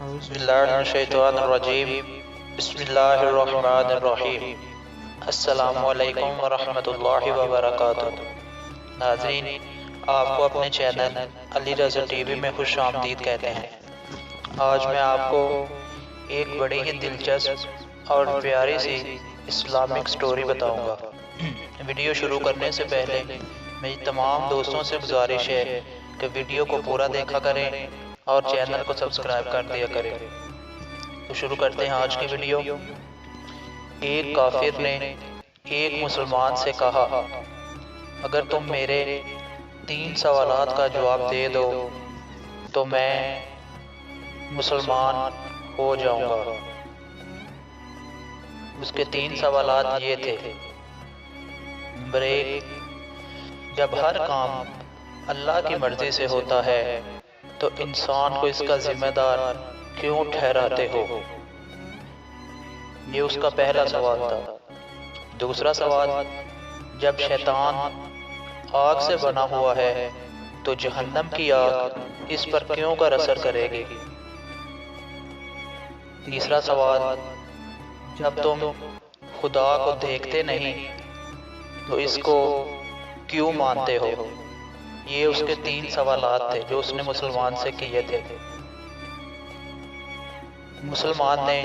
اعوذ باللہ من الشیطان الرجیم بسم اللہ الرحمن الرحیم السلام علیکم ورحمۃ اللہ وبرکاتہ۔ ناظرین، آپ کو اپنے channel Ali Raza T V میں خوش آمدید کہتے ہیں۔ آج میں آپ کو ایک بڑی ہی دلچسپ اور پیاری سی اسلامک سٹوری بتاؤں گا۔ ویڈیو شروع کرنے سے پہلے میری تمام دوستوں سے گزارش ہے کہ ویڈیو کو پورا دیکھا کریں اور چینل کو سبسکرائب کر دیا کریں۔ تو شروع کرتے ہیں آج کی ویڈیو۔ ایک کافر نے ایک مسلمان سے کہا، اگر تم میرے 3 سوالات کا جواب دے دو تو میں مسلمان ہو جاؤں گا۔ اس کے 3 سوالات یہ تھے۔ نمبر 1، جب ہر کام اللہ کی مرضی سے ہوتا ہے تو انسان کو اس کا ذمہ دار کیوں ٹھہراتے ہو؟ یہ اس کا پہلا سوال تھا۔ دوسرا سوال، جب شیطان آگ سے بنا ہوا ہے تو جہنم کی آگ اس پر کیوں کر اثر کرے گی؟ تیسرا سوال، جب تم خدا کو دیکھتے نہیں تو اس کو کیوں مانتے ہو؟ یہ اس کے 3 سوالات تھے جو اس نے مسلمان سے کیے تھے۔ مسلمان نے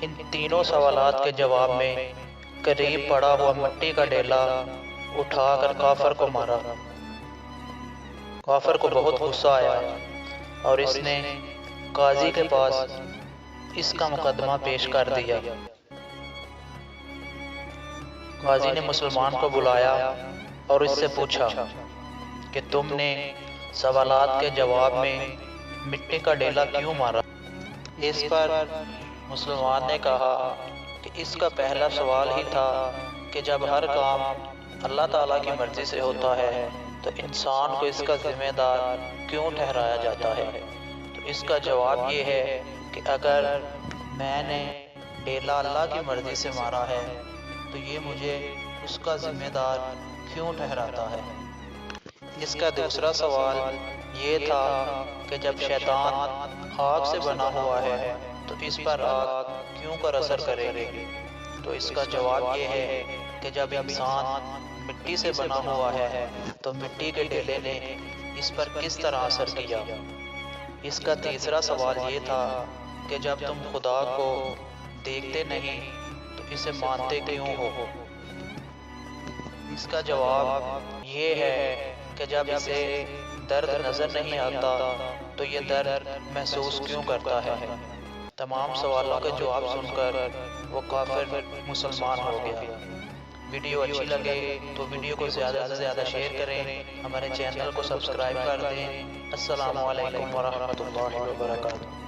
ان تینوں سوالات کے جواب میں قریب پڑا ہوا مٹی کا ڈیلا اٹھا کر کافر کو مارا۔ کافر کو بہت غصہ آیا اور اس نے قاضی کے پاس اس کا مقدمہ پیش کر دیا۔ قاضی نے مسلمان کو بلایا اور اس سے پوچھا کہ تم نے سوالات کے جواب میں مٹی کا ڈیلا کیوں مارا؟ اس پر مسلمان نے کہا کہ اس کا پہلا سوال ہی تھا کہ جب ہر کام اللہ تعالیٰ کی مرضی سے ہوتا ہے تو انسان کو اس کا ذمہ دار کیوں ٹھہرایا جاتا ہے؟ تو اس کا جواب یہ ہے کہ اگر میں نے ڈیلا اللہ کی مرضی سے مارا ہے تو یہ مجھے اس کا ذمہ دار کیوں ٹھہراتا ہے؟ اس کا دوسرا سوال یہ تھا کہ جب شیطان آگ سے بنا ہوا ہے تو اس پر آگ کیوں کر اثر کرے گی؟ تو اس کا جواب یہ ہے کہ جب انسان مٹی سے بنا ہوا ہے تو مٹی کے ڈیلے نے اس پر کس طرح اثر کیا؟ اس کا تیسرا سوال یہ تھا کہ جب تم خدا کو دیکھتے نہیں تو اسے مانتے کیوں ہو؟ اس کا جواب یہ ہے کہ جب اسے درد نظر نہیں آتا تو یہ درد محسوس کیوں کرتا ہے؟ تمام سوالوں کے جواب سن کر وہ کافر مسلمان ہو گیا۔ ویڈیو اچھی لگے تو ویڈیو کو زیادہ سے زیادہ شیئر کریں، ہمارے چینل کو سبسکرائب کر دیں۔ السلام علیکم ورحمۃ اللہ وبرکاتہ۔